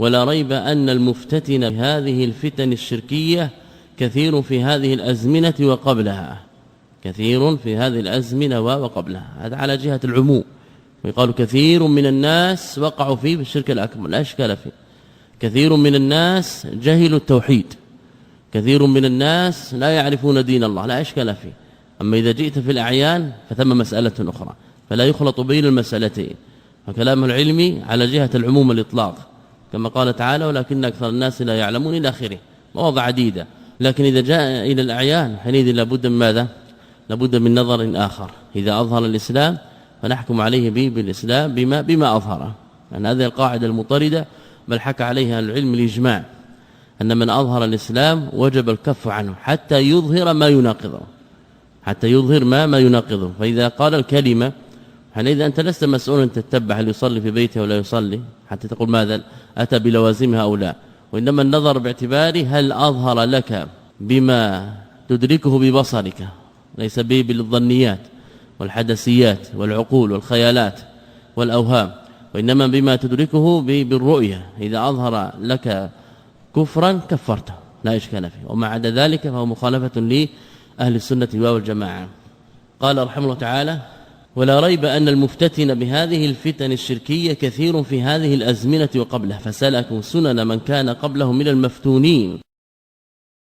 ولا ريب أن المفتتن بهذه الفتن الشركية كثير في هذه الأزمنة وقبلها، كثير في هذه الأزمنة وقبلها. هذا على جهة العموم، ويقال كثير من الناس وقعوا فيه بالشرك الأكبر لا إشكال فيه، كثير من الناس جهلوا التوحيد، كثير من الناس لا يعرفون دين الله لا إشكال فيه. أما إذا جئت في الأعيان فثم مسألة أخرى، فلا يخلط بين المسألتين. فكلام العلم على جهة العموم الإطلاق كما قال تعالى ولكن أكثر الناس لا يعلمون إلى آخره، مواضع عديدة. لكن إذا جاء إلى الأعيان حينئذ لابد من ماذا؟ لابد من نظر آخر. إذا أظهر الإسلام فنحكم عليه بالإسلام بما أظهره، يعني هذه القاعدة المطردة بل حكى عليها العلم الإجماع أن من أظهر الإسلام وجب الكف عنه حتى يظهر ما يناقضه، حتى يظهر ما يناقضه. فإذا قال الكلمة حينئذ أنت لست مسؤولا تتبع هل يصلي في بيته ولا يصلي حتى تقول ماذا أتى بلوازمها أو لا، وإنما النظر باعتبار هل أظهر لك بما تدركه ببصرك، ليس به بالظنيات والحدسيات والعقول والخيالات والأوهام، وإنما بما تدركه بالرؤية. إذا أظهر لك كفرا كفرته لا إشكال فيه، وما عدا ذلك فهو مخالفة لأهل السنة والجماعة. قال رحمه الله تعالى ولا ريب أن المفتتن بهذه الفتن الشركية كثير في هذه الأزمنة وقبلها، فسلكوا سنن من كان قبله من المفتونين